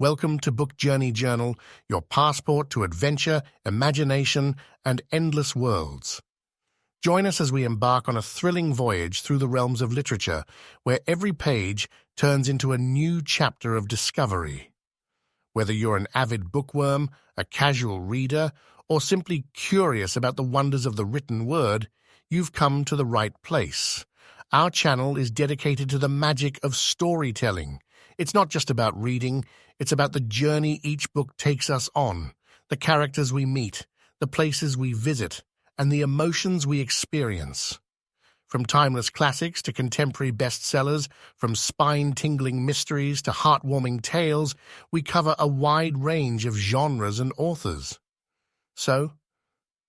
Welcome to Book Journey Journal, your passport to adventure, imagination, and endless worlds. Join us as we embark on a thrilling voyage through the realms of literature, where every page turns into a new chapter of discovery. Whether you're an avid bookworm, a casual reader, or simply curious about the wonders of the written word, you've come to the right place. Our channel is dedicated to the magic of storytelling. It's not just about reading, it's about the journey each book takes us on, the characters we meet, the places we visit, and the emotions we experience. From timeless classics to contemporary bestsellers, from spine-tingling mysteries to heartwarming tales, we cover a wide range of genres and authors. So,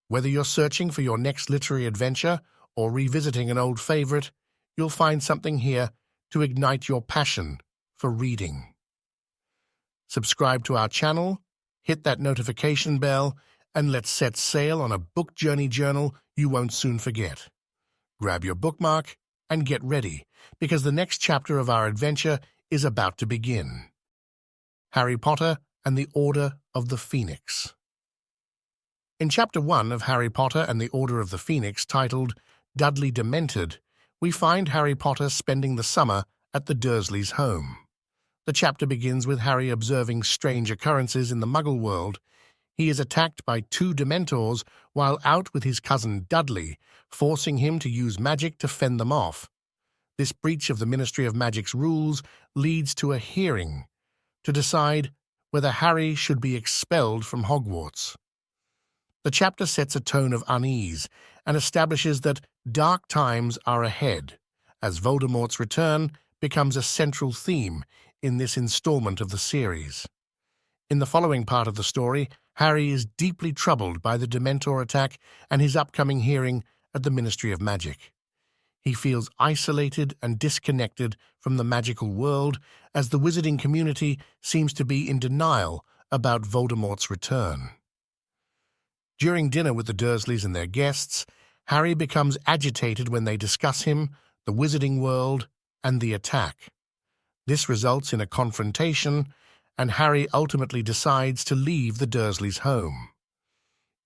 whether you're searching for your next literary adventure or revisiting an old favorite, you'll find something here to ignite your passion for reading. Subscribe to our channel, hit that notification bell, and let's set sail on a book journey journal you won't soon forget. Grab your bookmark and get ready, because the next chapter of our adventure is about to begin. Harry Potter and the Order of the Phoenix. In Chapter 1 of Harry Potter and the Order of the Phoenix, titled Dudley Demented, we find Harry Potter spending the summer at the Dursleys' home. The chapter begins with Harry observing strange occurrences in the Muggle world. He is attacked by two Dementors while out with his cousin Dudley, forcing him to use magic to fend them off. This breach of the Ministry of Magic's rules leads to a hearing to decide whether Harry should be expelled from Hogwarts. The chapter sets a tone of unease and establishes that dark times are ahead, as Voldemort's return becomes a central theme in this installment of the series. In the following part of the story, Harry is deeply troubled by the Dementor attack and his upcoming hearing at the Ministry of Magic. He feels isolated and disconnected from the magical world, as the wizarding community seems to be in denial about Voldemort's return. During dinner with the Dursleys and their guests, Harry becomes agitated when they discuss him, the wizarding world, and the attack. This results in a confrontation, and Harry ultimately decides to leave the Dursleys' home.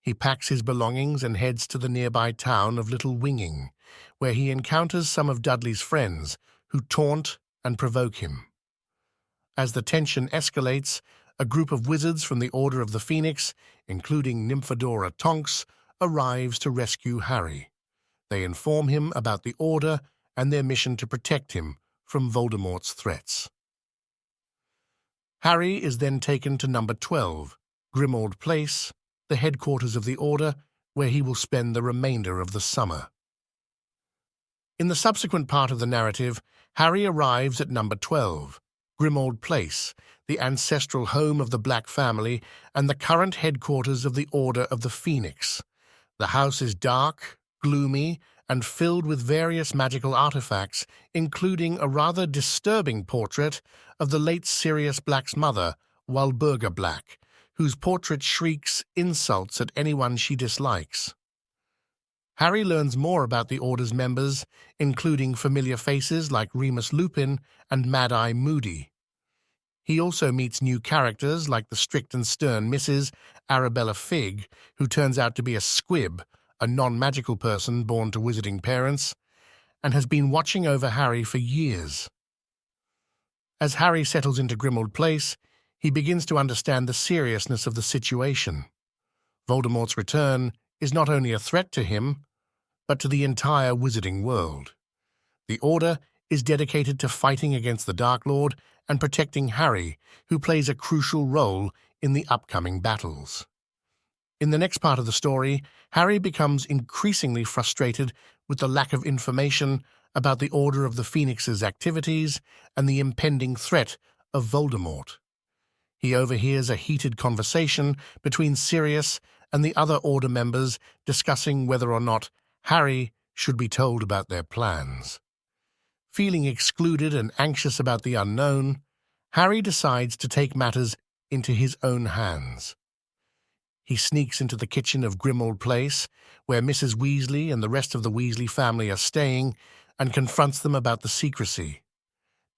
He packs his belongings and heads to the nearby town of Little Winging, where he encounters some of Dudley's friends who taunt and provoke him. As the tension escalates, a group of wizards from the Order of the Phoenix, including Nymphadora Tonks, arrives to rescue Harry. They inform him about the Order and their mission to protect him from Voldemort's threats. Harry is then taken to number 12, Grimmauld Place, the headquarters of the Order, where he will spend the remainder of the summer. In the subsequent part of the narrative, Harry arrives at number 12, Grimmauld Place, the ancestral home of the Black family and the current headquarters of the Order of the Phoenix. The house is dark, gloomy, and filled with various magical artifacts, including a rather disturbing portrait of the late Sirius Black's mother, Walburga Black, whose portrait shrieks insults at anyone she dislikes. Harry learns more about the Order's members, including familiar faces like Remus Lupin and Mad-Eye Moody. He also meets new characters like the strict and stern Mrs. Arabella Figg, who turns out to be a squib, a non-magical person born to wizarding parents, and has been watching over Harry for years. As Harry settles into Grimmauld Place, he begins to understand the seriousness of the situation. Voldemort's return is not only a threat to him, but to the entire wizarding world. The Order is dedicated to fighting against the Dark Lord and protecting Harry, who plays a crucial role in the upcoming battles. In the next part of the story, Harry becomes increasingly frustrated with the lack of information about the Order of the Phoenix's activities and the impending threat of Voldemort. He overhears a heated conversation between Sirius and the other Order members discussing whether or not Harry should be told about their plans. Feeling excluded and anxious about the unknown, Harry decides to take matters into his own hands. He sneaks into the kitchen of Grimmauld Place, where Mrs. Weasley and the rest of the Weasley family are staying, and confronts them about the secrecy.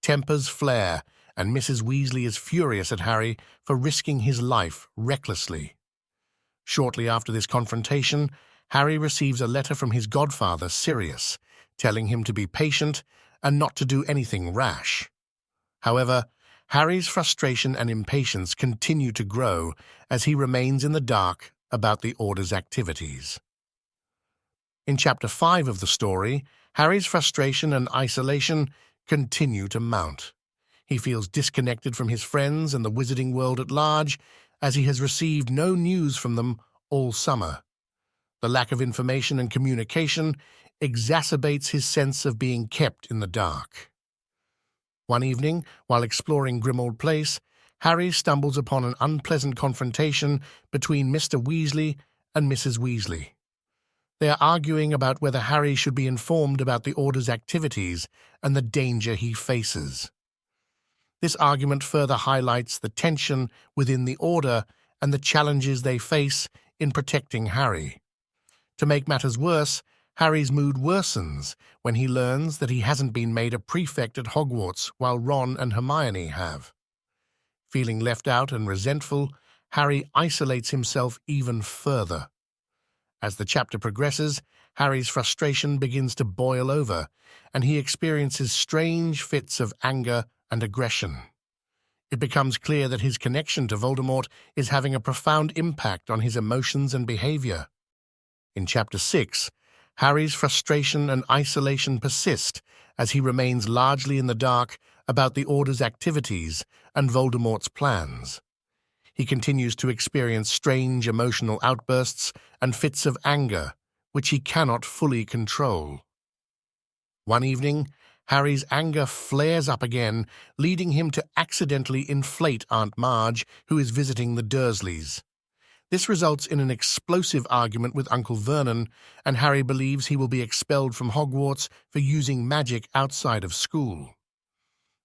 Tempers flare and Mrs. Weasley is furious at Harry for risking his life recklessly. Shortly after this confrontation, Harry receives a letter from his godfather, Sirius, telling him to be patient and not to do anything rash. However, Harry's frustration and impatience continue to grow as he remains in the dark about the Order's activities. In Chapter 5 of the story, Harry's frustration and isolation continue to mount. He feels disconnected from his friends and the wizarding world at large, as he has received no news from them all summer. The lack of information and communication exacerbates his sense of being kept in the dark. One evening, while exploring Grimmauld Place, Harry stumbles upon an unpleasant confrontation between Mr. Weasley and Mrs. Weasley. They are arguing about whether Harry should be informed about the Order's activities and the danger he faces. This argument further highlights the tension within the Order and the challenges they face in protecting Harry. To make matters worse, Harry's mood worsens when he learns that he hasn't been made a prefect at Hogwarts while Ron and Hermione have. Feeling left out and resentful, Harry isolates himself even further. As the chapter progresses, Harry's frustration begins to boil over, and he experiences strange fits of anger and aggression. It becomes clear that his connection to Voldemort is having a profound impact on his emotions and behavior. In Chapter 6, Harry's frustration and isolation persist as he remains largely in the dark about the Order's activities and Voldemort's plans. He continues to experience strange emotional outbursts and fits of anger, which he cannot fully control. One evening, Harry's anger flares up again, leading him to accidentally inflate Aunt Marge, who is visiting the Dursleys. This results in an explosive argument with Uncle Vernon, and Harry believes he will be expelled from Hogwarts for using magic outside of school.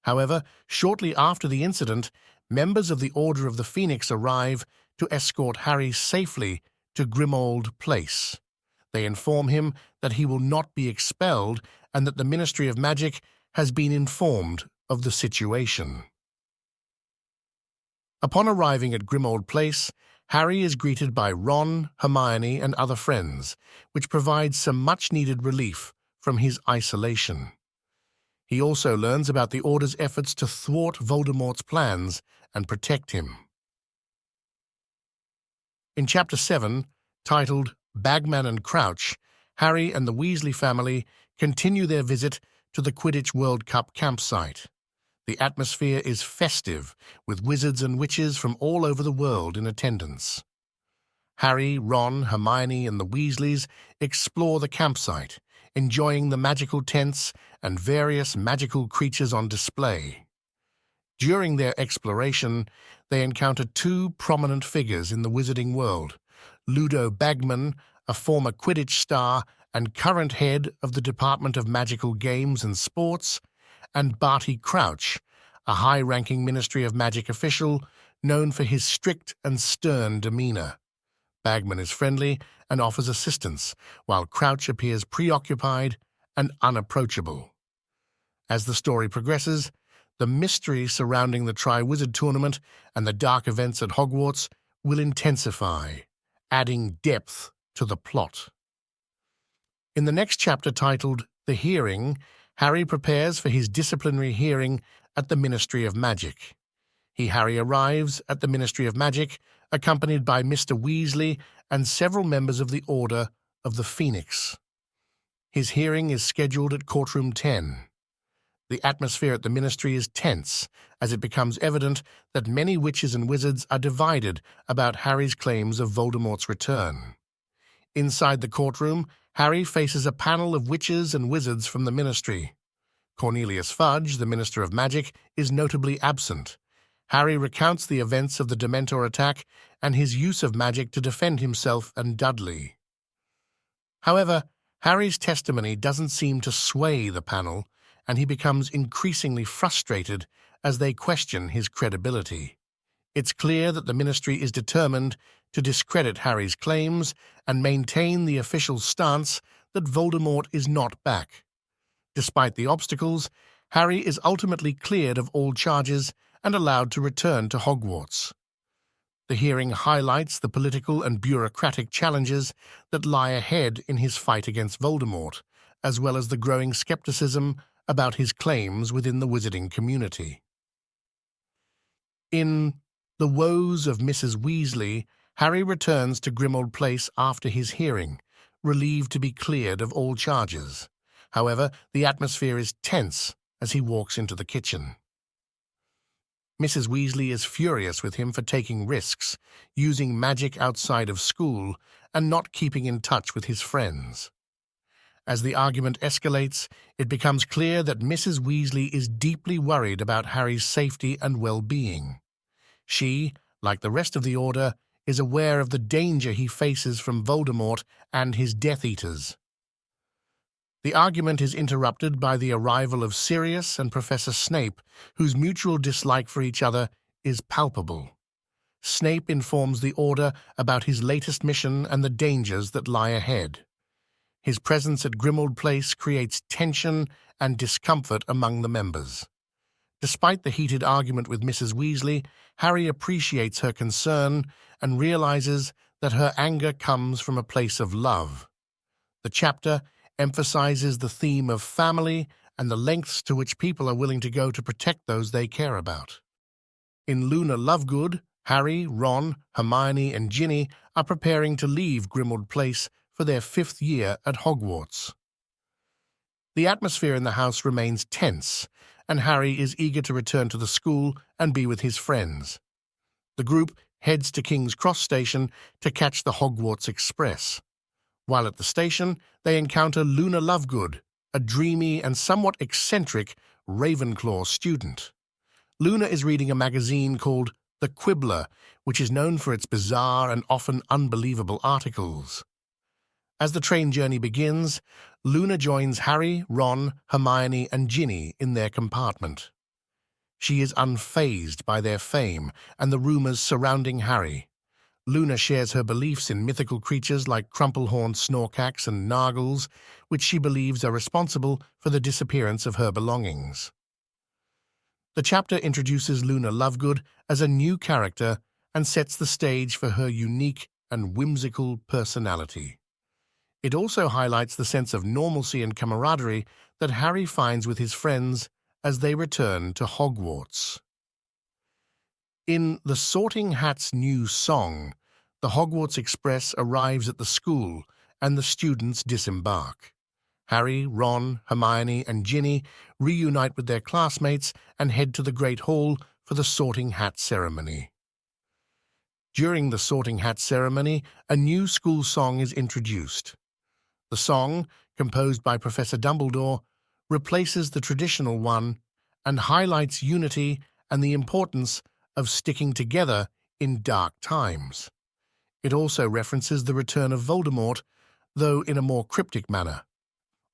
However, shortly after the incident, members of the Order of the Phoenix arrive to escort Harry safely to Grimmauld Place. They inform him that he will not be expelled and that the Ministry of Magic has been informed of the situation. Upon arriving at Grimmauld Place, Harry is greeted by Ron, Hermione, and other friends, which provides some much-needed relief from his isolation. He also learns about the Order's efforts to thwart Voldemort's plans and protect him. In Chapter 7, titled Bagman and Crouch, Harry and the Weasley family continue their visit to the Quidditch World Cup campsite. The atmosphere is festive, with wizards and witches from all over the world in attendance. Harry, Ron, Hermione, and the Weasleys explore the campsite, enjoying the magical tents and various magical creatures on display. During their exploration, they encounter two prominent figures in the wizarding world: Ludo Bagman, a former Quidditch star and current head of the Department of Magical Games and Sports, and Barty Crouch, a high-ranking Ministry of Magic official known for his strict and stern demeanor. Bagman is friendly and offers assistance, while Crouch appears preoccupied and unapproachable. As the story progresses, the mystery surrounding the Triwizard Tournament and the dark events at Hogwarts will intensify, adding depth to the plot. In the next chapter, titled The Hearing, Harry prepares for his disciplinary hearing at the Ministry of Magic. Harry arrives at the Ministry of Magic, accompanied by Mr. Weasley and several members of the Order of the Phoenix. His hearing is scheduled at Courtroom 10. The atmosphere at the Ministry is tense, as it becomes evident that many witches and wizards are divided about Harry's claims of Voldemort's return. Inside the courtroom, Harry faces a panel of witches and wizards from the Ministry. Cornelius Fudge, the Minister of Magic, is notably absent. Harry recounts the events of the Dementor attack and his use of magic to defend himself and Dudley. However, Harry's testimony doesn't seem to sway the panel, and he becomes increasingly frustrated as they question his credibility. It's clear that the Ministry is determined to discredit Harry's claims and maintain the official stance that Voldemort is not back. Despite the obstacles, Harry is ultimately cleared of all charges and allowed to return to Hogwarts. The hearing highlights the political and bureaucratic challenges that lie ahead in his fight against Voldemort, as well as the growing skepticism about his claims within the wizarding community. In The Woes of Mrs. Weasley, Harry returns to Grimmauld Place after his hearing, relieved to be cleared of all charges. However, the atmosphere is tense as he walks into the kitchen. Mrs. Weasley is furious with him for taking risks, using magic outside of school, and not keeping in touch with his friends. As the argument escalates, it becomes clear that Mrs. Weasley is deeply worried about Harry's safety and well-being. She, like the rest of the Order, is aware of the danger he faces from Voldemort and his Death Eaters. The argument is interrupted by the arrival of Sirius and Professor Snape, whose mutual dislike for each other is palpable. Snape informs the Order about his latest mission and the dangers that lie ahead. His presence at Grimmauld Place creates tension and discomfort among the members. Despite the heated argument with Mrs. Weasley, Harry appreciates her concern and realizes that her anger comes from a place of love. The chapter emphasizes the theme of family and the lengths to which people are willing to go to protect those they care about. In Luna Lovegood, Harry, Ron, Hermione, and Ginny are preparing to leave Grimmauld Place for their 5th year at Hogwarts. The atmosphere in the house remains tense, and Harry is eager to return to the school and be with his friends. The group heads to King's Cross Station to catch the Hogwarts Express. While at the station, they encounter Luna Lovegood, a dreamy and somewhat eccentric Ravenclaw student. Luna is reading a magazine called The Quibbler, which is known for its bizarre and often unbelievable articles. As the train journey begins, Luna joins Harry, Ron, Hermione, and Ginny in their compartment. She is unfazed by their fame and the rumors surrounding Harry. Luna shares her beliefs in mythical creatures like crumple-horned snorkax and nargles, which she believes are responsible for the disappearance of her belongings. The chapter introduces Luna Lovegood as a new character and sets the stage for her unique and whimsical personality. It also highlights the sense of normalcy and camaraderie that Harry finds with his friends as they return to Hogwarts. In The Sorting Hat's new song, the Hogwarts Express arrives at the school and the students disembark. Harry, Ron, Hermione, and Ginny reunite with their classmates and head to the Great Hall for the Sorting Hat ceremony. During the Sorting Hat ceremony, a new school song is introduced. The song, composed by Professor Dumbledore, replaces the traditional one and highlights unity and the importance of sticking together in dark times. It also references the return of Voldemort, though in a more cryptic manner.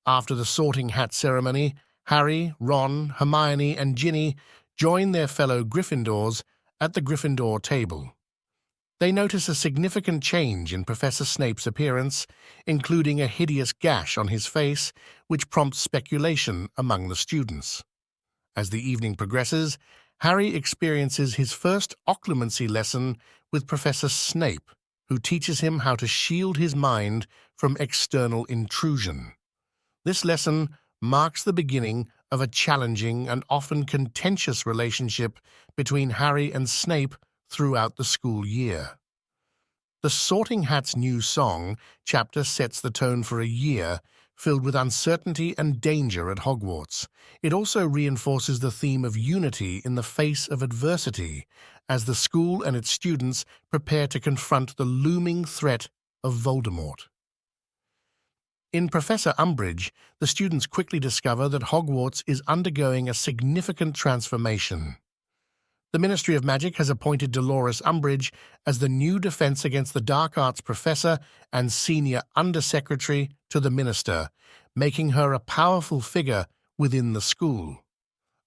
After the Sorting Hat ceremony, Harry, Ron, Hermione, and Ginny join their fellow Gryffindors at the Gryffindor table. They notice a significant change in Professor Snape's appearance, including a hideous gash on his face, which prompts speculation among the students. As the evening progresses, Harry experiences his first Occlumency lesson with Professor Snape, who teaches him how to shield his mind from external intrusion. This lesson marks the beginning of a challenging and often contentious relationship between Harry and Snape throughout the school year. The Sorting Hat's new song chapter sets the tone for a year filled with uncertainty and danger at Hogwarts. It also reinforces the theme of unity in the face of adversity as the school and its students prepare to confront the looming threat of Voldemort. In Professor Umbridge, the students quickly discover that Hogwarts is undergoing a significant transformation. The Ministry of Magic has appointed Dolores Umbridge as the new Defense Against the Dark Arts Professor and Senior Undersecretary to the Minister, making her a powerful figure within the school.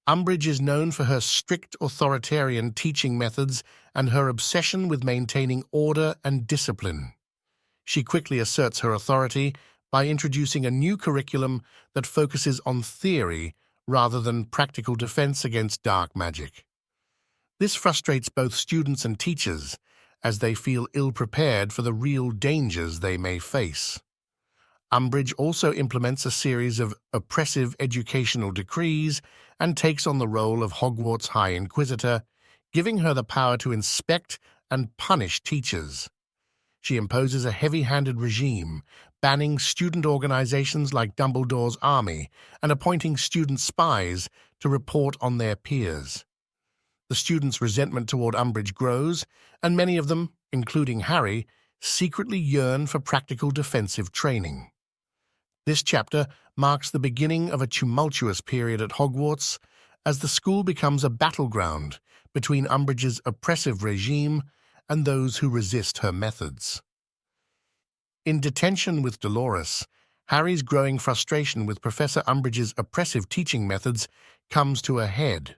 Umbridge is known for her strict authoritarian teaching methods and her obsession with maintaining order and discipline. She quickly asserts her authority by introducing a new curriculum that focuses on theory rather than practical defense against dark magic. This frustrates both students and teachers, as they feel ill-prepared for the real dangers they may face. Umbridge also implements a series of oppressive educational decrees and takes on the role of Hogwarts High Inquisitor, giving her the power to inspect and punish teachers. She imposes a heavy-handed regime, banning student organizations like Dumbledore's army and appointing student spies to report on their peers. The students' resentment toward Umbridge grows, and many of them, including Harry, secretly yearn for practical defensive training. This chapter marks the beginning of a tumultuous period at Hogwarts as the school becomes a battleground between Umbridge's oppressive regime and those who resist her methods. In Detention with Dolores, Harry's growing frustration with Professor Umbridge's oppressive teaching methods comes to a head.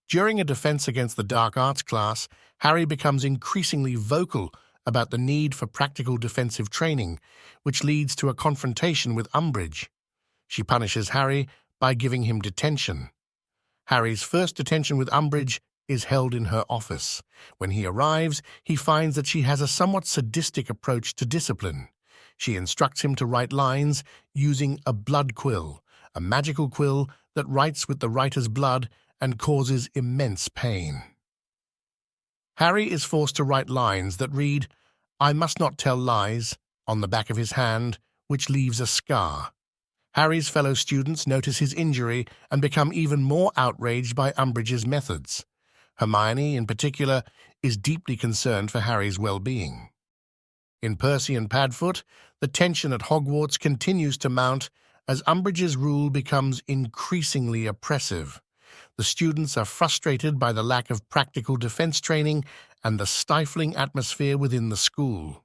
During a defense against the dark arts class, Harry becomes increasingly vocal about the need for practical defensive training, which leads to a confrontation with Umbridge. She punishes Harry by giving him detention. Harry's first detention with Umbridge is held in her office. When he arrives, he finds that she has a somewhat sadistic approach to discipline. She instructs him to write lines using a blood quill, a magical quill that writes with the writer's blood and causes immense pain. Harry is forced to write lines that read, "I must not tell lies," on the back of his hand, which leaves a scar. Harry's fellow students notice his injury and become even more outraged by Umbridge's methods. Hermione, in particular, is deeply concerned for Harry's well-being. In Percy and Padfoot, the tension at Hogwarts continues to mount as Umbridge's rule becomes increasingly oppressive. The students are frustrated by the lack of practical defense training and the stifling atmosphere within the school.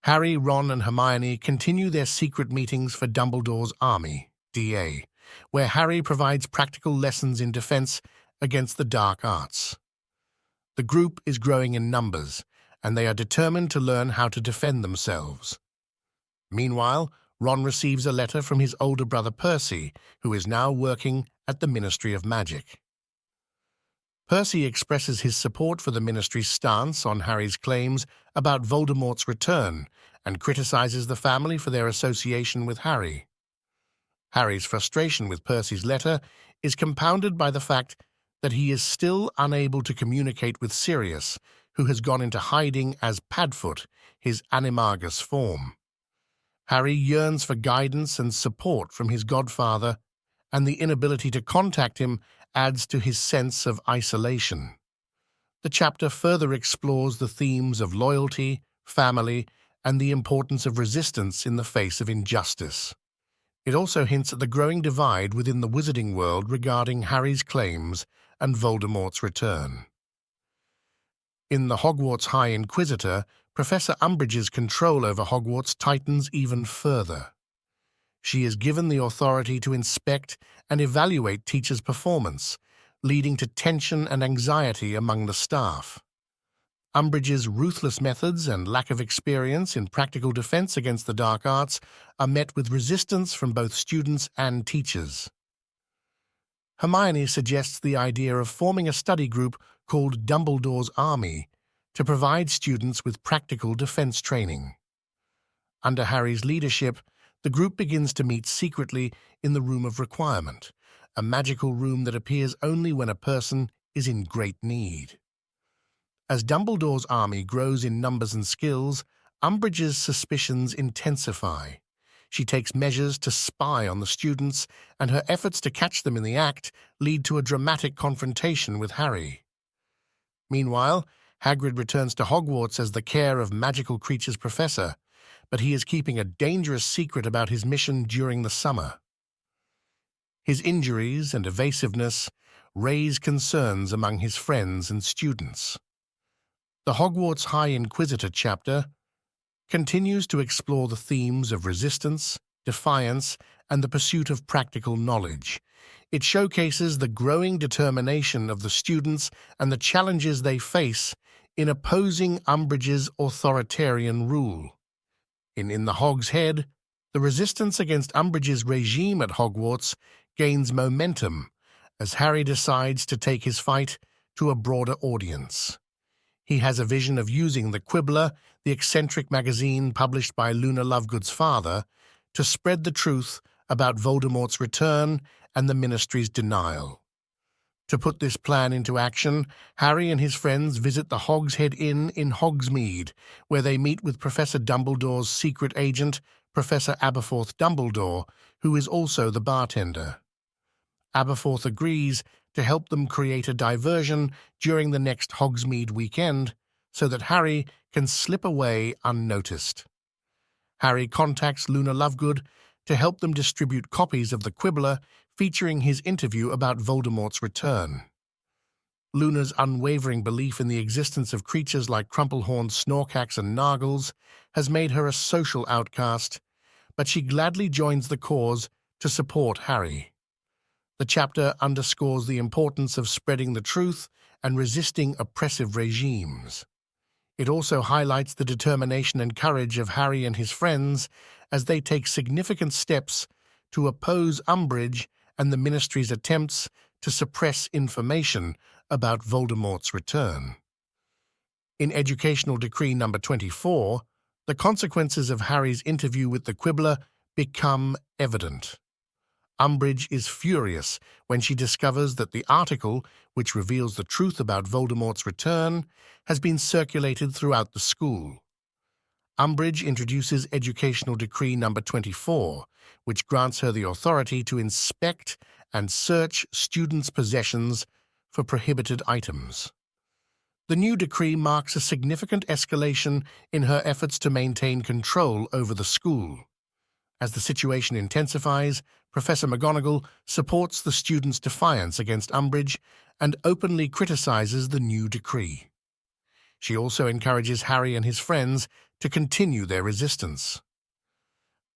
Harry, Ron, and Hermione continue their secret meetings for Dumbledore's army, DA, where Harry provides practical lessons in defense against the dark arts. The group is growing in numbers, and they are determined to learn how to defend themselves. Meanwhile, Ron receives a letter from his older brother Percy, who is now working at the Ministry of Magic. Percy expresses his support for the Ministry's stance on Harry's claims about Voldemort's return and criticizes the family for their association with Harry. Harry's frustration with Percy's letter is compounded by the fact that he is still unable to communicate with Sirius, who has gone into hiding as Padfoot, his animagus form. Harry yearns for guidance and support from his godfather, and the inability to contact him adds to his sense of isolation. The chapter further explores the themes of loyalty, family, and the importance of resistance in the face of injustice. It also hints at the growing divide within the wizarding world regarding Harry's claims and Voldemort's return. In the Hogwarts High Inquisitor, Professor Umbridge's control over Hogwarts tightens even further. She is given the authority to inspect and evaluate teachers' performance, leading to tension and anxiety among the staff. Umbridge's ruthless methods and lack of experience in practical defense against the dark arts are met with resistance from both students and teachers. Hermione suggests the idea of forming a study group called Dumbledore's Army to provide students with practical defense training. Under Harry's leadership, the group begins to meet secretly in the Room of Requirement, a magical room that appears only when a person is in great need. As Dumbledore's army grows in numbers and skills, Umbridge's suspicions intensify. She takes measures to spy on the students, and her efforts to catch them in the act lead to a dramatic confrontation with Harry. Meanwhile, Hagrid returns to Hogwarts as the Care of Magical Creatures professor, but he is keeping a dangerous secret about his mission during the summer. His injuries and evasiveness raise concerns among his friends and students. The Hogwarts High Inquisitor chapter continues to explore the themes of resistance, defiance, and the pursuit of practical knowledge. It showcases the growing determination of the students and the challenges they face in opposing Umbridge's authoritarian rule. In the Hog's Head, the resistance against Umbridge's regime at Hogwarts gains momentum as Harry decides to take his fight to a broader audience. He has a vision of using the Quibbler, the eccentric magazine published by Luna Lovegood's father, to spread the truth about Voldemort's return and the Ministry's denial. To put this plan into action, Harry and his friends visit the Hogshead Inn in Hogsmeade, where they meet with Professor Dumbledore's secret agent, Professor Aberforth Dumbledore, who is also the bartender. Aberforth agrees to help them create a diversion during the next Hogsmeade weekend so that Harry can slip away unnoticed. Harry contacts Luna Lovegood to help them distribute copies of the Quibbler featuring his interview about Voldemort's return. Luna's unwavering belief in the existence of creatures like Crumplehorn, Snorkax, and Nargles has made her a social outcast, but she gladly joins the cause to support Harry. The chapter underscores the importance of spreading the truth and resisting oppressive regimes. It also highlights the determination and courage of Harry and his friends as they take significant steps to oppose Umbridge and the Ministry's attempts to suppress information about Voldemort's return. In Educational Decree number 24, the consequences of Harry's interview with the Quibbler become evident. Umbridge is furious when she discovers that the article, which reveals the truth about Voldemort's return, has been circulated throughout the school. Umbridge introduces Educational Decree number 24, which grants her the authority to inspect and search students' possessions for prohibited items. The new decree marks a significant escalation in her efforts to maintain control over the school. As the situation intensifies, Professor McGonagall supports the students' defiance against Umbridge and openly criticizes the new decree. She also encourages Harry and his friends to continue their resistance.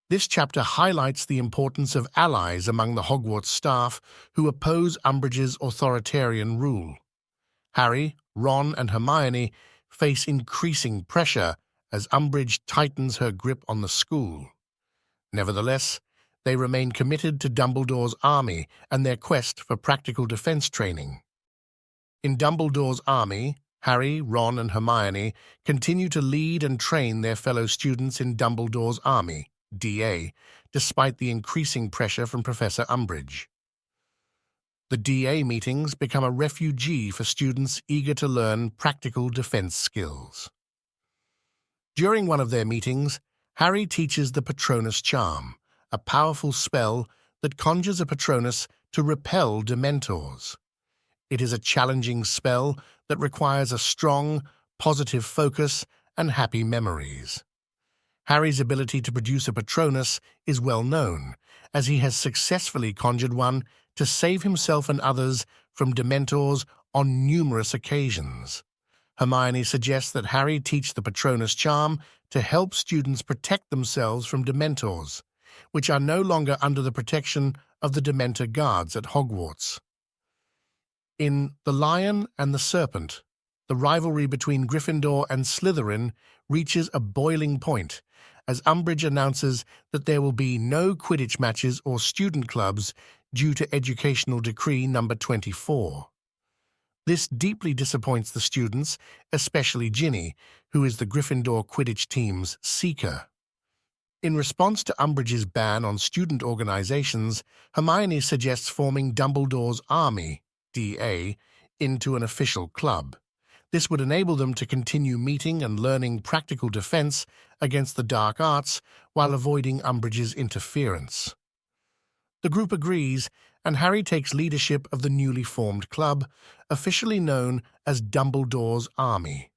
This chapter highlights the importance of allies among the Hogwarts staff who oppose Umbridge's authoritarian rule. Harry, Ron, and Hermione face increasing pressure as Umbridge tightens her grip on the school. Nevertheless, they remain committed to Dumbledore's army and their quest for practical defense training. In Dumbledore's army, Harry, Ron, and Hermione continue to lead and train their fellow students in Dumbledore's army, DA, despite the increasing pressure from Professor Umbridge. The DA meetings become a refuge for students eager to learn practical defense skills. During one of their meetings, Harry teaches the Patronus Charm, a powerful spell that conjures a Patronus to repel Dementors. It is a challenging spell that requires a strong, positive focus and happy memories. Harry's ability to produce a Patronus is well known, as he has successfully conjured one to save himself and others from Dementors on numerous occasions. Hermione suggests that Harry teach the Patronus Charm to help students protect themselves from Dementors, which are no longer under the protection of the Dementor guards at Hogwarts. In The Lion and the Serpent, the rivalry between Gryffindor and Slytherin reaches a boiling point as Umbridge announces that there will be no Quidditch matches or student clubs due to Educational Decree number 24. This deeply disappoints the students, especially Ginny, who is the Gryffindor Quidditch team's seeker. In response to Umbridge's ban on student organizations, Hermione suggests forming Dumbledore's Army, DA, into an official club. This would enable them to continue meeting and learning practical defense against the dark arts while avoiding Umbridge's interference. The group agrees, and Harry takes leadership of the newly formed club, officially known as Dumbledore's Army.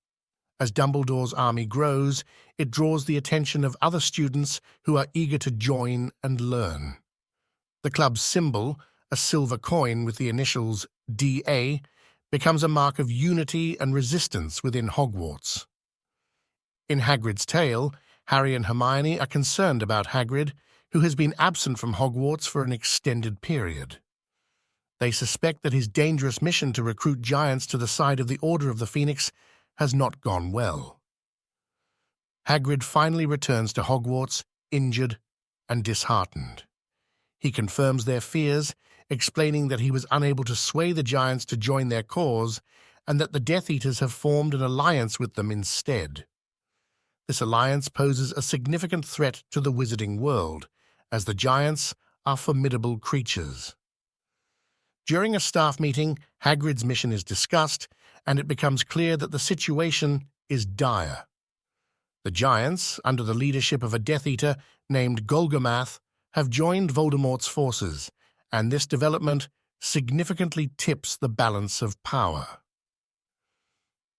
As Dumbledore's army grows, it draws the attention of other students who are eager to join and learn. The club's symbol, a silver coin with the initials DA, becomes a mark of unity and resistance within Hogwarts. In Hagrid's tale, Harry and Hermione are concerned about Hagrid, who has been absent from Hogwarts for an extended period. They suspect that his dangerous mission to recruit giants to the side of the Order of the Phoenix has not gone well. Hagrid finally returns to Hogwarts, injured and disheartened. He confirms their fears, explaining that he was unable to sway the giants to join their cause and that the Death Eaters have formed an alliance with them instead. This alliance poses a significant threat to the wizarding world, as the giants are formidable creatures. During a staff meeting, Hagrid's mission is discussed, and it becomes clear that the situation is dire. The giants, under the leadership of a Death Eater named Golgamath, have joined Voldemort's forces, and this development significantly tips the balance of power.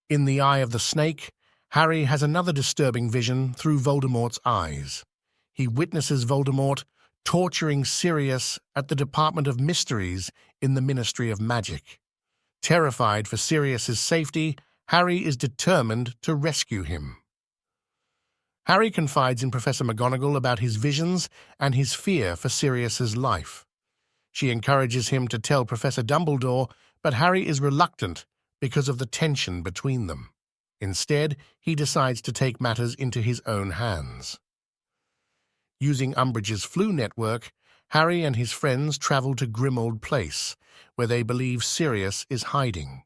In the Eye of the Snake, Harry has another disturbing vision through Voldemort's eyes. He witnesses Voldemort torturing Sirius at the Department of Mysteries in the Ministry of Magic. Terrified for Sirius's safety, Harry is determined to rescue him. Harry confides in Professor McGonagall about his visions and his fear for Sirius's life. She encourages him to tell Professor Dumbledore, but Harry is reluctant because of the tension between them. Instead, he decides to take matters into his own hands. Using Umbridge's flu network, Harry and his friends travel to Grimmauld Place, where they believe Sirius is hiding.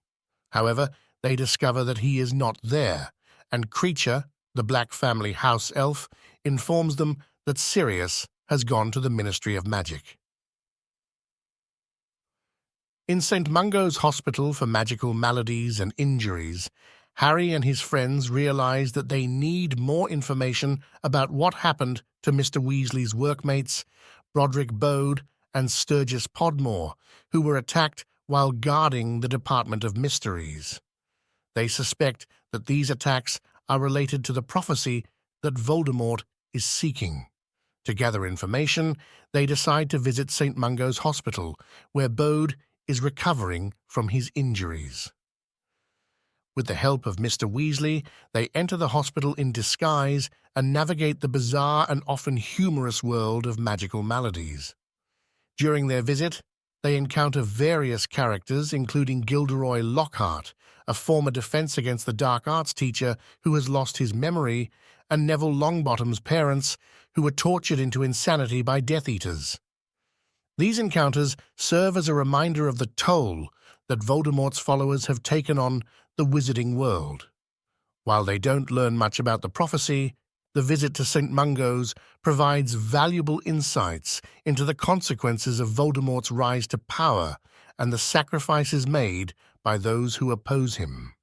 However, they discover that he is not there, and Kreacher, the Black family house elf, informs them that Sirius has gone to the Ministry of Magic. In St. Mungo's Hospital for Magical Maladies and Injuries, Harry and his friends realize that they need more information about what happened to Mr. Weasley's workmates, Broderick Bode and Sturgis Podmore, who were attacked while guarding the Department of Mysteries. They suspect that these attacks are related to the prophecy that Voldemort is seeking. To gather information, they decide to visit St. Mungo's Hospital, where Bode is recovering from his injuries. With the help of Mr. Weasley, they enter the hospital in disguise and navigate the bizarre and often humorous world of magical maladies. During their visit, they encounter various characters, including Gilderoy Lockhart, a former Defense Against the Dark Arts teacher who has lost his memory, and Neville Longbottom's parents, who were tortured into insanity by Death Eaters. These encounters serve as a reminder of the toll that Voldemort's followers have taken on the wizarding world. While they don't learn much about the prophecy, the visit to St. Mungo's provides valuable insights into the consequences of Voldemort's rise to power and the sacrifices made by those who oppose him.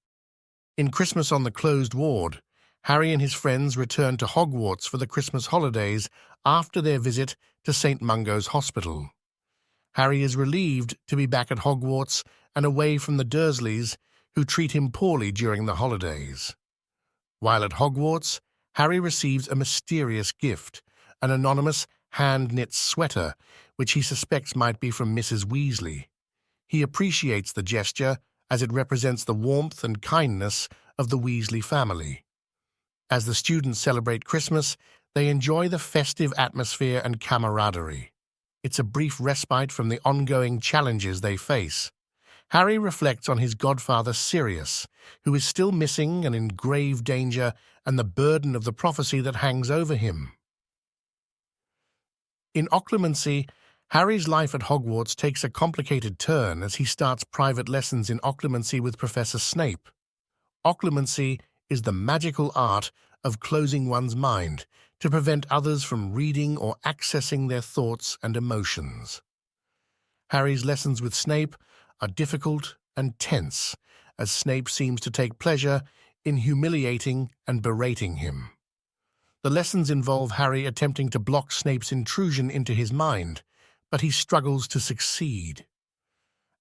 In Christmas on the Closed Ward, Harry and his friends return to Hogwarts for the Christmas holidays after their visit to St. Mungo's Hospital. Harry is relieved to be back at Hogwarts and away from the Dursleys, who treat him poorly during the holidays. While at Hogwarts, Harry receives a mysterious gift, an anonymous hand-knit sweater, which he suspects might be from Mrs. Weasley. He appreciates the gesture, as it represents the warmth and kindness of the Weasley family. As the students celebrate Christmas, they enjoy the festive atmosphere and camaraderie. It's a brief respite from the ongoing challenges they face. Harry reflects on his godfather Sirius, who is still missing and in grave danger, and the burden of the prophecy that hangs over him. In Occlumency, Harry's life at Hogwarts takes a complicated turn as he starts private lessons in occlumency with Professor Snape. Occlumency is the magical art of closing one's mind to prevent others from reading or accessing their thoughts and emotions. Harry's lessons with Snape are difficult and tense, as Snape seems to take pleasure in humiliating and berating him. The lessons involve Harry attempting to block Snape's intrusion into his mind, but he struggles to succeed.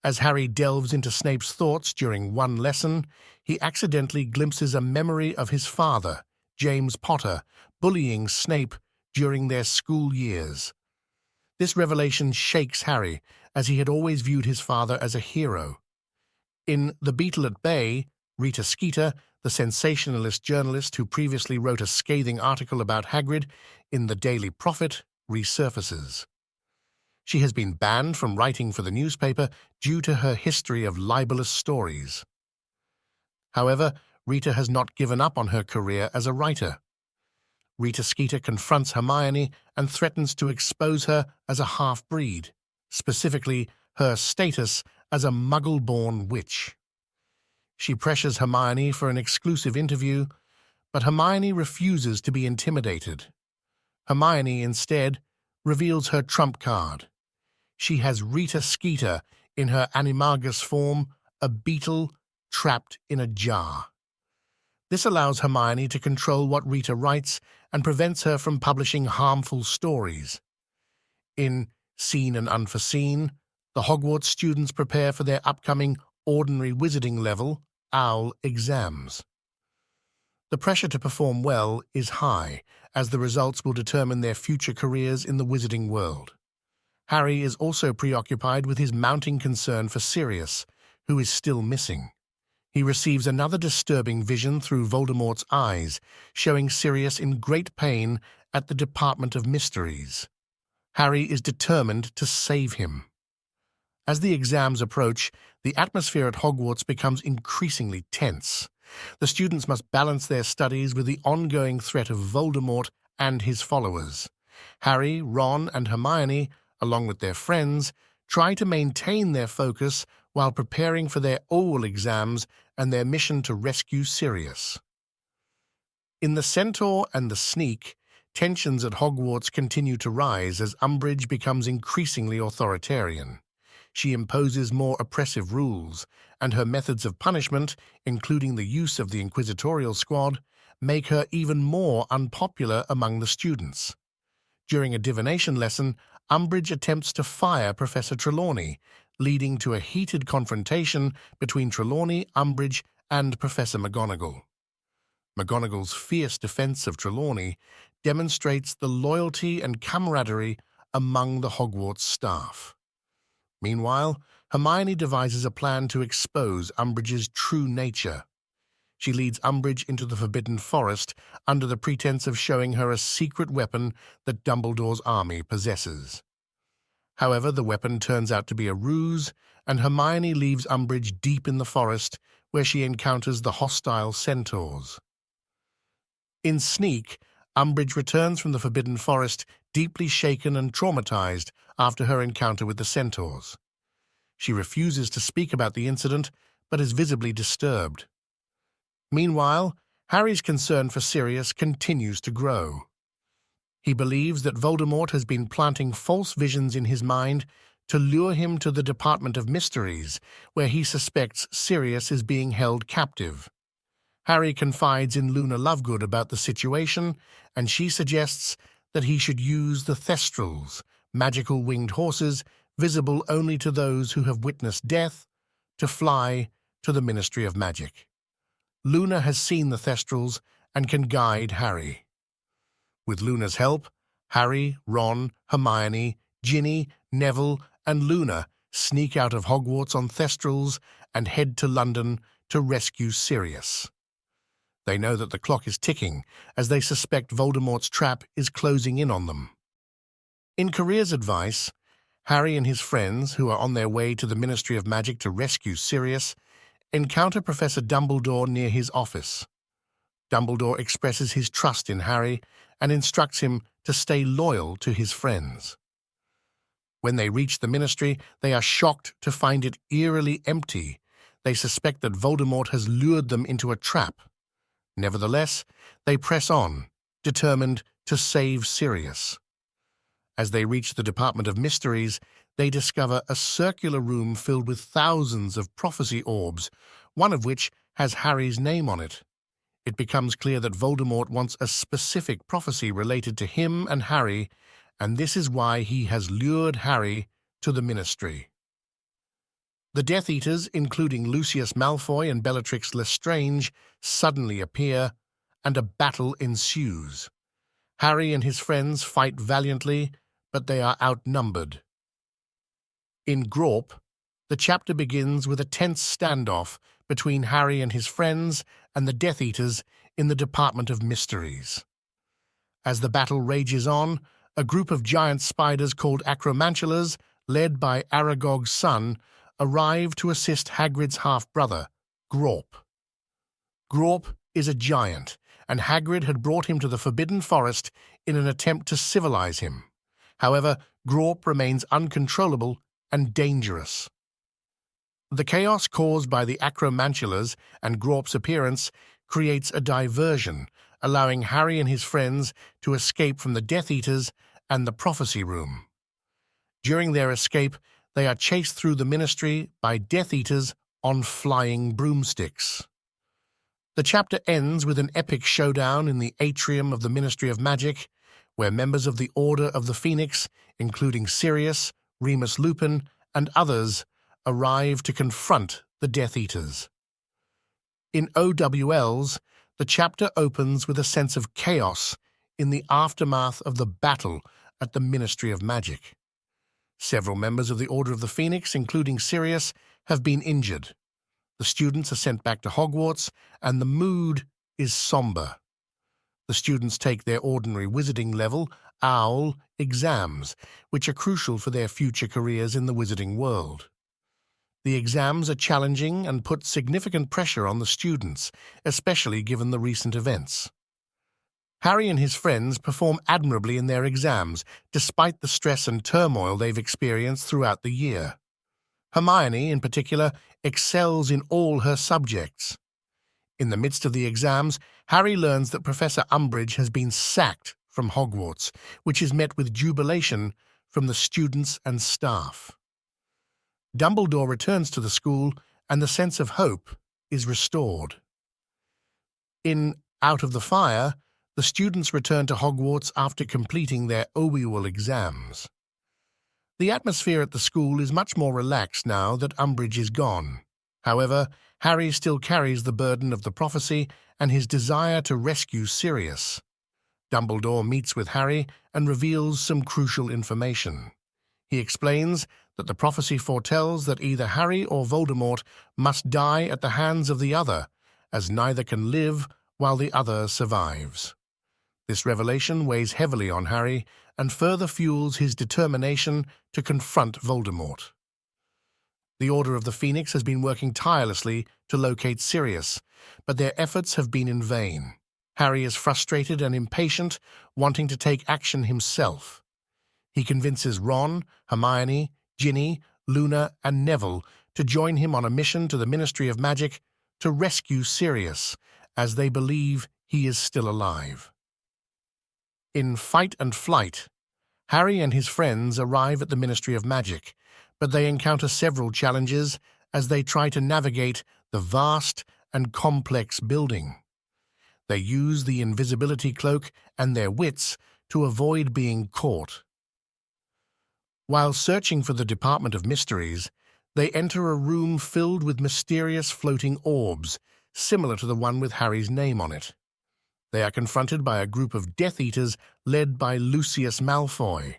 As Harry delves into Snape's thoughts during one lesson, he accidentally glimpses a memory of his father, James Potter, bullying Snape during their school years. This revelation shakes Harry, as he had always viewed his father as a hero. In The Beetle at Bay, Rita Skeeter, the sensationalist journalist who previously wrote a scathing article about Hagrid in the Daily Prophet, resurfaces. She has been banned from writing for the newspaper due to her history of libelous stories. However, Rita has not given up on her career as a writer. Rita Skeeter confronts Hermione and threatens to expose her as a half-breed, specifically her status as a Muggle-born witch. She pressures Hermione for an exclusive interview, but Hermione refuses to be intimidated. Hermione, instead, reveals her trump card. She has Rita Skeeter in her animagus form, a beetle trapped in a jar. This allows Hermione to control what Rita writes and prevents her from publishing harmful stories. In Seen and Unforeseen, the Hogwarts students prepare for their upcoming ordinary wizarding level, O.W.L. exams. The pressure to perform well is high, as the results will determine their future careers in the wizarding world. Harry is also preoccupied with his mounting concern for Sirius, who is still missing. He receives another disturbing vision through Voldemort's eyes, showing Sirius in great pain at the Department of Mysteries. Harry is determined to save him. As the exams approach, the atmosphere at Hogwarts becomes increasingly tense. The students must balance their studies with the ongoing threat of Voldemort and his followers. Harry, Ron, and Hermione, along with their friends, try to maintain their focus while preparing for their O.W.L. exams and their mission to rescue Sirius. In The Centaur and the Sneak, tensions at Hogwarts continue to rise as Umbridge becomes increasingly authoritarian. She imposes more oppressive rules, and her methods of punishment, including the use of the Inquisitorial Squad, make her even more unpopular among the students. During a divination lesson, Umbridge attempts to fire Professor Trelawney, leading to a heated confrontation between Trelawney, Umbridge, and Professor McGonagall. McGonagall's fierce defense of Trelawney demonstrates the loyalty and camaraderie among the Hogwarts staff. Meanwhile, Hermione devises a plan to expose Umbridge's true nature. She leads Umbridge into the Forbidden Forest under the pretense of showing her a secret weapon that Dumbledore's army possesses. However, the weapon turns out to be a ruse, and Hermione leaves Umbridge deep in the forest, where she encounters the hostile Centaurs. In Sneak, Umbridge returns from the Forbidden Forest deeply shaken and traumatized after her encounter with the Centaurs. She refuses to speak about the incident, but is visibly disturbed. Meanwhile, Harry's concern for Sirius continues to grow. He believes that Voldemort has been planting false visions in his mind to lure him to the Department of Mysteries, where he suspects Sirius is being held captive. Harry confides in Luna Lovegood about the situation, and she suggests that he should use the Thestrals, magical winged horses visible only to those who have witnessed death, to fly to the Ministry of Magic. Luna has seen the Thestrals and can guide Harry. With Luna's help, Harry, Ron, Hermione, Ginny, Neville, and Luna sneak out of Hogwarts on Thestrals and head to London to rescue Sirius. They know that the clock is ticking, as they suspect Voldemort's trap is closing in on them. In careers advice, Harry and his friends, who are on their way to the Ministry of Magic to rescue Sirius, encounter Professor Dumbledore near his office. Dumbledore expresses his trust in Harry and instructs him to stay loyal to his friends. When they reach the Ministry, they are shocked to find it eerily empty. They suspect that Voldemort has lured them into a trap. Nevertheless, they press on, determined to save Sirius. As they reach the Department of Mysteries, they discover a circular room filled with thousands of prophecy orbs, one of which has Harry's name on it. It becomes clear that Voldemort wants a specific prophecy related to him and Harry, and this is why he has lured Harry to the Ministry. The Death Eaters, including Lucius Malfoy and Bellatrix Lestrange, suddenly appear, and a battle ensues. Harry and his friends fight valiantly, but they are outnumbered. In Grawp, the chapter begins with a tense standoff between Harry and his friends and the Death Eaters in the Department of Mysteries. As the battle rages on, a group of giant spiders called Acromantulas, led by Aragog's son, arrive to assist Hagrid's half-brother, Grawp. Grawp is a giant, and Hagrid had brought him to the Forbidden Forest in an attempt to civilize him. However, Grawp remains uncontrollable and dangerous. The chaos caused by the acromantulas and Grawp's appearance creates a diversion, allowing Harry and his friends to escape from the Death Eaters and the Prophecy Room. During their escape, they are chased through the Ministry by Death Eaters on flying broomsticks. The chapter ends with an epic showdown in the atrium of the Ministry of Magic, where members of the Order of the Phoenix, including Sirius, Remus Lupin, and others, arrive to confront the Death Eaters. In O.W.L.s, the chapter opens with a sense of chaos in the aftermath of the battle at the Ministry of Magic. Several members of the Order of the Phoenix, including Sirius, have been injured. The students are sent back to Hogwarts, and the mood is somber. The students take their ordinary wizarding level, O.W.L., exams, which are crucial for their future careers in the wizarding world. The exams are challenging and put significant pressure on the students, especially given the recent events. Harry and his friends perform admirably in their exams, despite the stress and turmoil they've experienced throughout the year. Hermione, in particular, excels in all her subjects. In the midst of the exams, Harry learns that Professor Umbridge has been sacked from Hogwarts, which is met with jubilation from the students and staff. Dumbledore returns to the school, and the sense of hope is restored. In Out of the Fire, the students return to Hogwarts after completing their O.W.L. exams. The atmosphere at the school is much more relaxed now that Umbridge is gone. However, Harry still carries the burden of the prophecy and his desire to rescue Sirius. Dumbledore meets with Harry and reveals some crucial information. He explains that the prophecy foretells that either Harry or Voldemort must die at the hands of the other, as neither can live while the other survives. This revelation weighs heavily on Harry and further fuels his determination to confront Voldemort. The Order of the Phoenix has been working tirelessly to locate Sirius, but their efforts have been in vain. Harry is frustrated and impatient, wanting to take action himself. He convinces Ron, Hermione, Ginny, Luna, and Neville to join him on a mission to the Ministry of Magic to rescue Sirius, as they believe he is still alive. In Fight and Flight, Harry and his friends arrive at the Ministry of Magic, but they encounter several challenges as they try to navigate the vast and complex building. They use the invisibility cloak and their wits to avoid being caught. While searching for the Department of Mysteries, they enter a room filled with mysterious floating orbs, similar to the one with Harry's name on it. They are confronted by a group of Death Eaters led by Lucius Malfoy.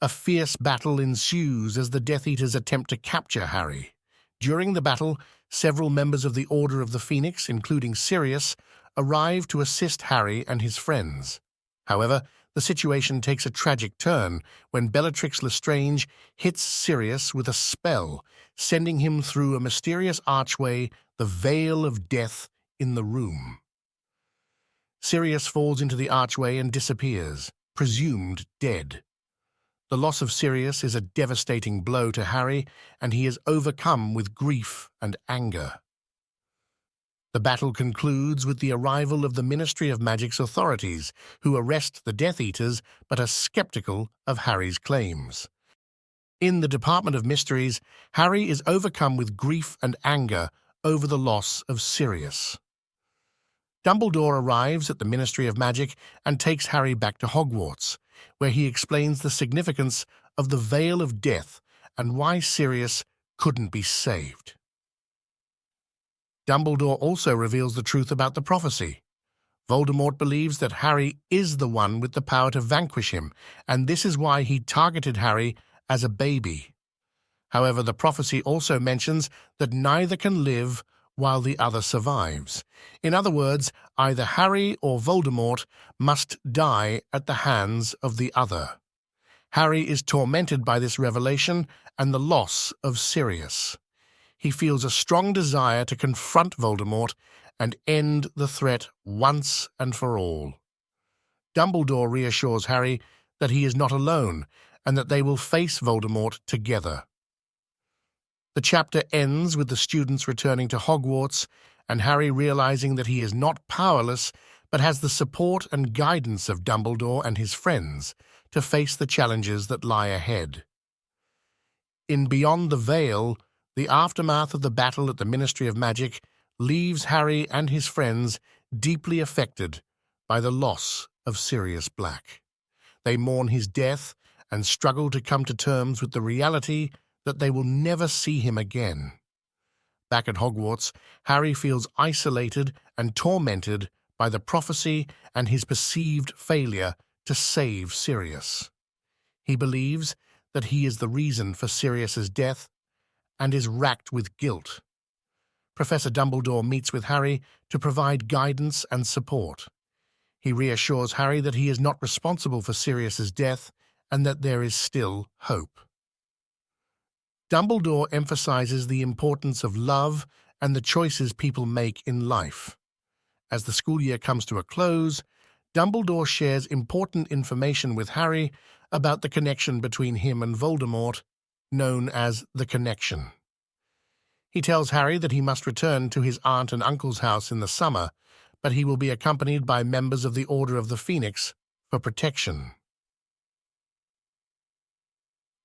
A fierce battle ensues as the Death Eaters attempt to capture Harry. During the battle, several members of the Order of the Phoenix, including Sirius, arrive to assist Harry and his friends. However, the situation takes a tragic turn when Bellatrix Lestrange hits Sirius with a spell, sending him through a mysterious archway, the Veil of Death, in the room. Sirius falls into the archway and disappears, presumed dead. The loss of Sirius is a devastating blow to Harry, and he is overcome with grief and anger. The battle concludes with the arrival of the Ministry of Magic's authorities, who arrest the Death Eaters but are skeptical of Harry's claims. In the Department of Mysteries, Harry is overcome with grief and anger over the loss of Sirius. Dumbledore arrives at the Ministry of Magic and takes Harry back to Hogwarts, where he explains the significance of the Veil of Death and why Sirius couldn't be saved. Dumbledore also reveals the truth about the prophecy. Voldemort believes that Harry is the one with the power to vanquish him, and this is why he targeted Harry as a baby. However, the prophecy also mentions that neither can live while the other survives. In other words, either Harry or Voldemort must die at the hands of the other. Harry is tormented by this revelation and the loss of Sirius. He feels a strong desire to confront Voldemort and end the threat once and for all. Dumbledore reassures Harry that he is not alone and that they will face Voldemort together. The chapter ends with the students returning to Hogwarts and Harry realizing that he is not powerless but has the support and guidance of Dumbledore and his friends to face the challenges that lie ahead. In Beyond the Veil, the aftermath of the battle at the Ministry of Magic leaves Harry and his friends deeply affected by the loss of Sirius Black. They mourn his death and struggle to come to terms with the reality that they will never see him again. Back at Hogwarts, Harry feels isolated and tormented by the prophecy and his perceived failure to save Sirius. He believes that he is the reason for Sirius's death and is racked with guilt. Professor Dumbledore meets with Harry to provide guidance and support. He reassures Harry that he is not responsible for Sirius's death and that there is still hope. Dumbledore emphasizes the importance of love and the choices people make in life. As the school year comes to a close, Dumbledore shares important information with Harry about the connection between him and Voldemort, known as the Connection. He tells Harry that he must return to his aunt and uncle's house in the summer, but he will be accompanied by members of the Order of the Phoenix for protection.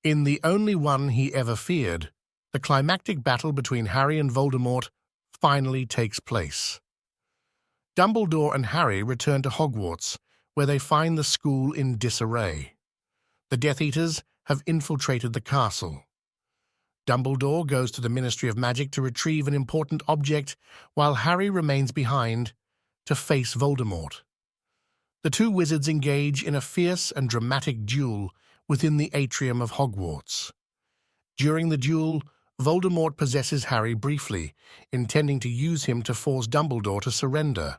In The Only One He Ever Feared, the climactic battle between Harry and Voldemort finally takes place. Dumbledore and Harry return to Hogwarts, where they find the school in disarray. The Death Eaters have infiltrated the castle. Dumbledore goes to the Ministry of Magic to retrieve an important object, while Harry remains behind to face Voldemort. The two wizards engage in a fierce and dramatic duel within the atrium of Hogwarts. During the duel, Voldemort possesses Harry briefly, intending to use him to force Dumbledore to surrender.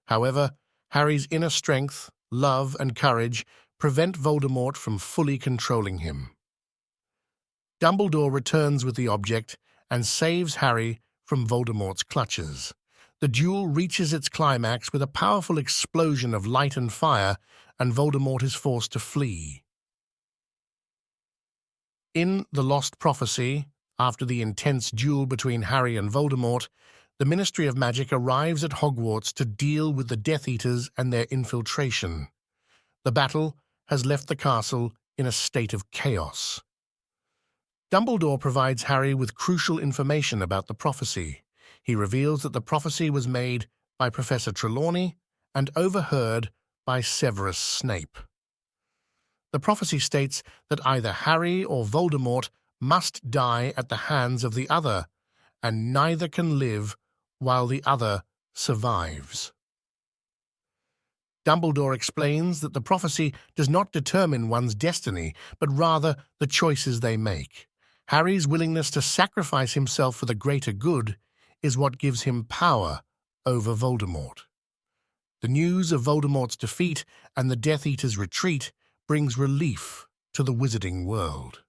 However, Harry's inner strength, love, and courage prevent Voldemort from fully controlling him. Dumbledore returns with the object and saves Harry from Voldemort's clutches. The duel reaches its climax with a powerful explosion of light and fire, and Voldemort is forced to flee. In The Lost Prophecy, after the intense duel between Harry and Voldemort, the Ministry of Magic arrives at Hogwarts to deal with the Death Eaters and their infiltration. The battle has left the castle in a state of chaos. Dumbledore provides Harry with crucial information about the prophecy. He reveals that the prophecy was made by Professor Trelawney and overheard by Severus Snape. The prophecy states that either Harry or Voldemort must die at the hands of the other, and neither can live while the other survives. Dumbledore explains that the prophecy does not determine one's destiny, but rather the choices they make. Harry's willingness to sacrifice himself for the greater good is what gives him power over Voldemort. The news of Voldemort's defeat and the Death Eaters' retreat brings relief to the wizarding world.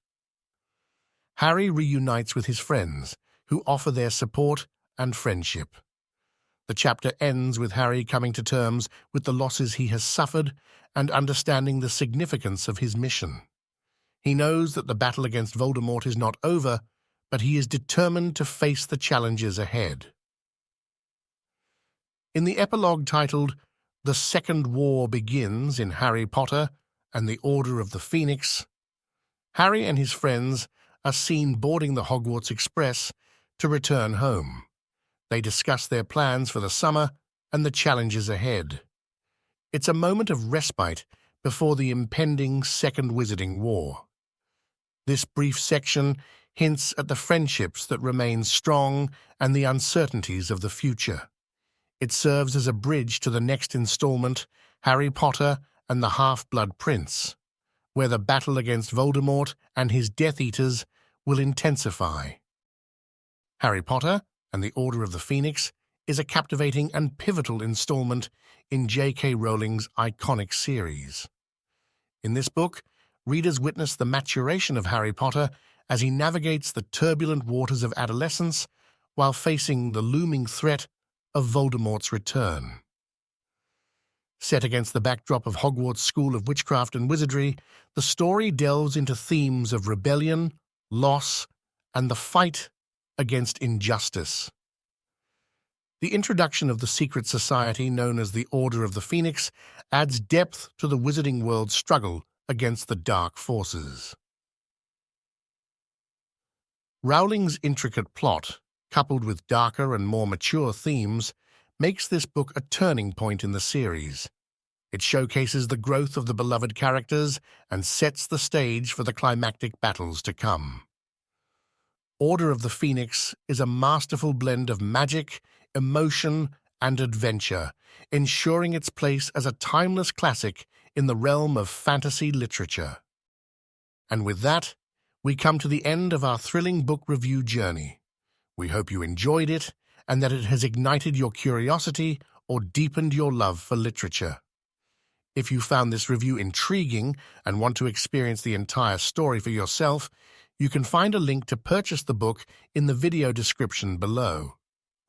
Harry reunites with his friends, who offer their support and friendship. The chapter ends with Harry coming to terms with the losses he has suffered and understanding the significance of his mission. He knows that the battle against Voldemort is not over, but he is determined to face the challenges ahead. In the epilogue titled The Second War Begins in Harry Potter and the Order of the Phoenix, Harry and his friends are seen boarding the Hogwarts Express to return home. They discuss their plans for the summer and the challenges ahead. It's a moment of respite before the impending Second Wizarding War. This brief section hints at the friendships that remain strong and the uncertainties of the future. It serves as a bridge to the next installment, Harry Potter and the Half-Blood Prince, where the battle against Voldemort and his Death Eaters will intensify. Harry Potter and the Order of the Phoenix is a captivating and pivotal installment in J.K. Rowling's iconic series. In this book, readers witness the maturation of Harry Potter as he navigates the turbulent waters of adolescence while facing the looming threat of Voldemort's return. Set against the backdrop of Hogwarts' School of Witchcraft and Wizardry, the story delves into themes of rebellion, loss, and the fight against injustice. The introduction of the secret society known as the Order of the Phoenix adds depth to the wizarding world's struggle against the dark forces. Rowling's intricate plot, coupled with darker and more mature themes, makes this book a turning point in the series. It showcases the growth of the beloved characters and sets the stage for the climactic battles to come. Order of the Phoenix is a masterful blend of magic, emotion, and adventure, ensuring its place as a timeless classic in the realm of fantasy literature. And with that, we come to the end of our thrilling book review journey. We hope you enjoyed it and that it has ignited your curiosity or deepened your love for literature. If you found this review intriguing and want to experience the entire story for yourself, you can find a link to purchase the book in the video description below.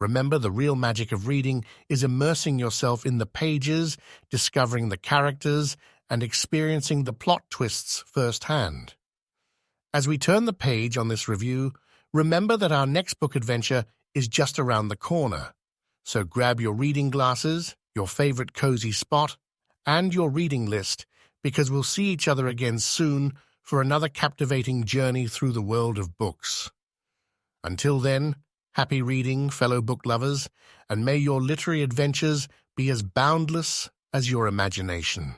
Remember, the real magic of reading is immersing yourself in the pages, discovering the characters, and experiencing the plot twists firsthand. As we turn the page on this review, remember that our next book adventure is just around the corner. So grab your reading glasses, your favorite cozy spot, and your reading list, because we'll see each other again soon for another captivating journey through the world of books. Until then, happy reading, fellow book lovers, and may your literary adventures be as boundless as your imagination.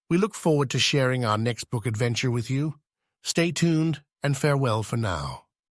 We look forward to sharing our next book adventure with you. Stay tuned, and farewell for now.